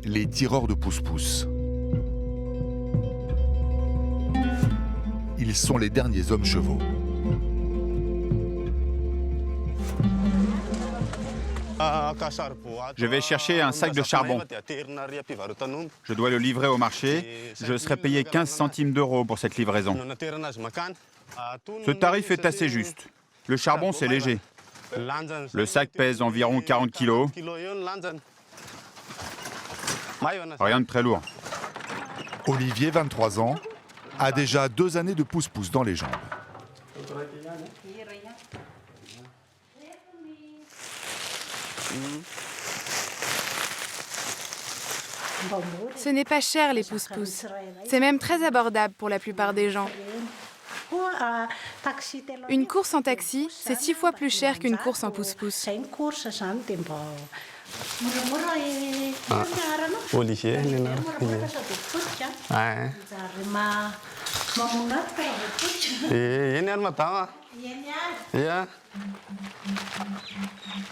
les tireurs de pousse-pousse. Ils sont les derniers hommes chevaux. Je vais chercher un sac de charbon. Je dois le livrer au marché. Je serai payé 15 centimes d'euros pour cette livraison. Ce tarif est assez juste. Le charbon, c'est léger. Le sac pèse environ 40 kilos. Rien de très lourd. Olivier, 23 ans, a déjà 2 années de pousse-pousse dans les jambes. Ce n'est pas cher les pousse-pousse. C'est même très abordable pour la plupart des gens. Une course en taxi, c'est 6 fois plus cher qu'une course en pousse-pouce. Olivier,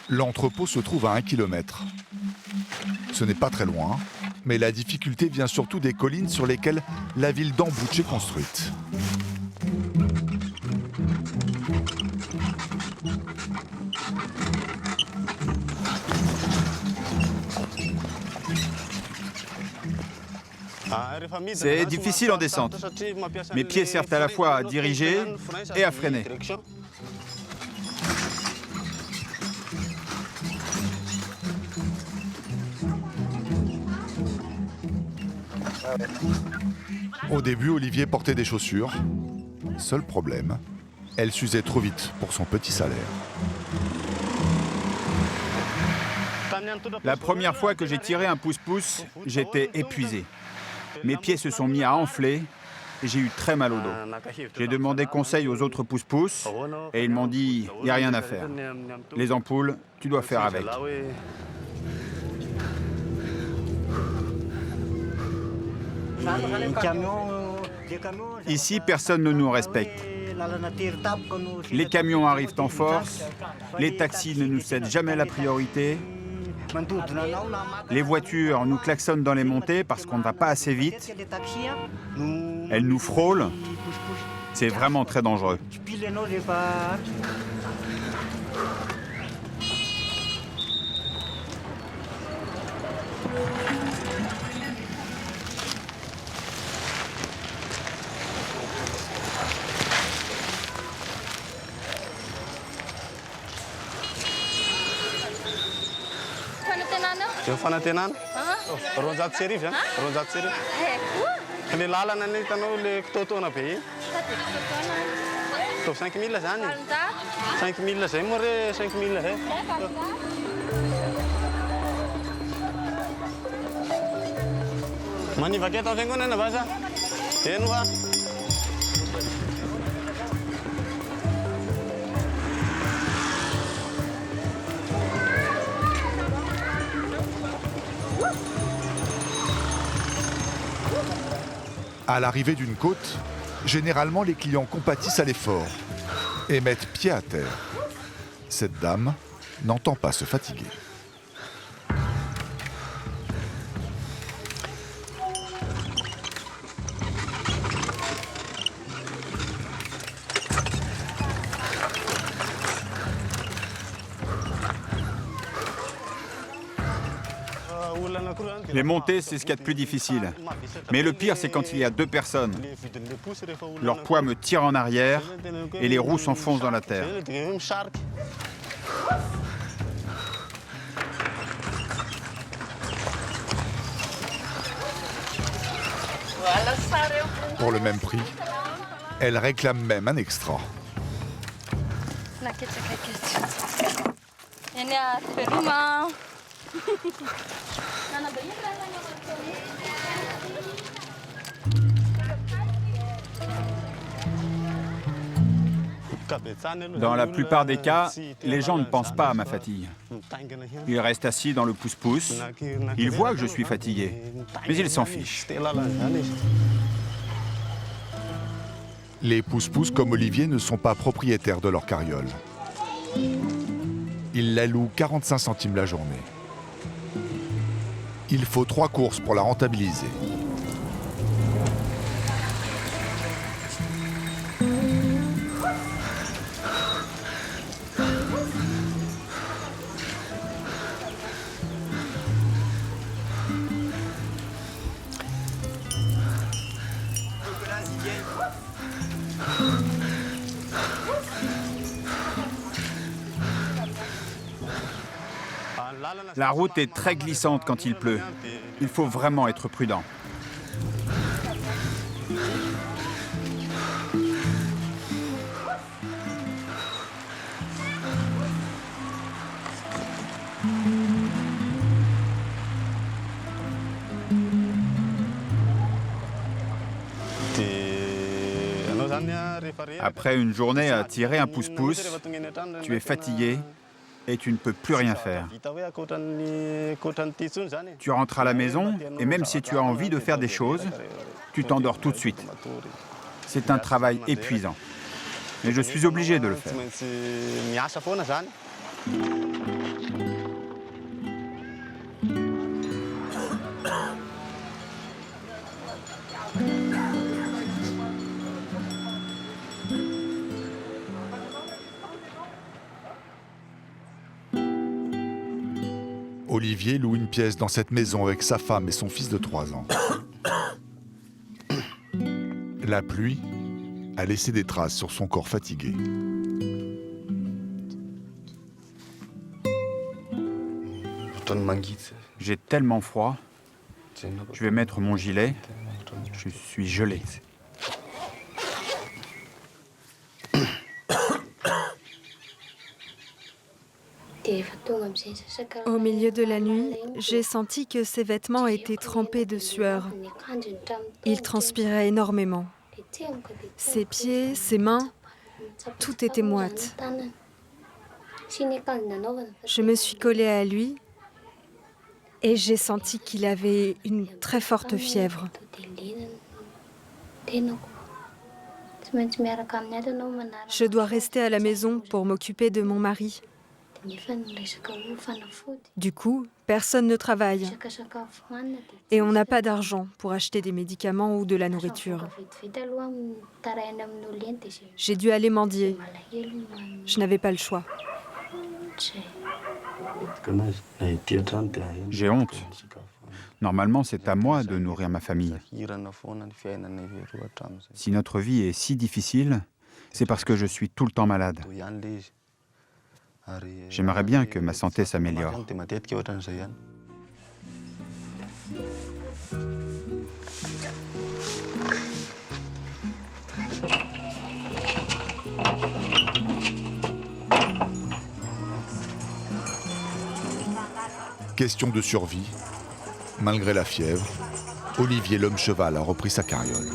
L'entrepôt se trouve à 1 kilomètre. Ce n'est pas très loin, mais la difficulté vient surtout des collines sur lesquelles la ville d'Ambouch est construite. C'est difficile en descente. Mes pieds servent à la fois à diriger et à freiner. Au début, Olivier portait des chaussures. Seul problème, elles s'usaient trop vite pour son petit salaire. La première fois que j'ai tiré un pousse-pousse, j'étais épuisé. Mes pieds se sont mis à enfler et j'ai eu très mal au dos. J'ai demandé conseil aux autres pousse-pousse et ils m'ont dit « il n'y a rien à faire. Les ampoules, tu dois faire avec ». Ici, personne ne nous respecte. Les camions arrivent en force, les taxis ne nous cèdent jamais la priorité. Les voitures nous klaxonnent dans les montées parce qu'on ne va pas assez vite. Elles nous frôlent. C'est vraiment très dangereux. Eo fanantenana? Roanjato sy arivo, roanjato sy arivo. Le lalana ny hitanao le kitaotaona be iny. Ataovy 5 000 zany. 5 000 zay moa re 5 000 zay. Manivaka eto amin'ny fiangonana va sa? Eno va? À l'arrivée d'une côte, généralement les clients compatissent à l'effort et mettent pied à terre. Cette dame n'entend pas se fatiguer. Les montées, c'est ce qu'il y a de plus difficile. Mais le pire, c'est quand il y a 2 personnes. Leur poids me tire en arrière et les roues s'enfoncent dans la terre. Pour le même prix, elle réclame même un extra. Dans la plupart des cas, les gens ne pensent pas à ma fatigue. Ils restent assis dans le pousse-pousse. Ils voient que je suis fatigué, mais ils s'en fichent. Les pousse-pousse comme Olivier ne sont pas propriétaires de leur carriole. Ils la louent 45 centimes la journée. Il faut 3 courses pour la rentabiliser. La route est très glissante quand il pleut. Il faut vraiment être prudent. Après une journée à tirer un pousse-pousse, tu es fatigué et tu ne peux plus rien faire. Tu rentres à la maison et même si tu as envie de faire des choses, tu t'endors tout de suite. C'est un travail épuisant. Mais je suis obligé de le faire. Olivier loue une pièce dans cette maison avec sa femme et son fils de 3 ans. La pluie a laissé des traces sur son corps fatigué. J'ai tellement froid. Je vais mettre mon gilet. Je suis gelé. Au milieu de la nuit, j'ai senti que ses vêtements étaient trempés de sueur. Il transpirait énormément. Ses pieds, ses mains, tout était moite. Je me suis collée à lui et j'ai senti qu'il avait une très forte fièvre. Je dois rester à la maison pour m'occuper de mon mari. Du coup, personne ne travaille et on n'a pas d'argent pour acheter des médicaments ou de la nourriture. J'ai dû aller mendier. Je n'avais pas le choix. J'ai honte. Normalement, c'est à moi de nourrir ma famille. Si notre vie est si difficile, c'est parce que je suis tout le temps malade. J'aimerais bien que ma santé s'améliore. Question de survie. Malgré la fièvre, Olivier l'homme cheval a repris sa carriole.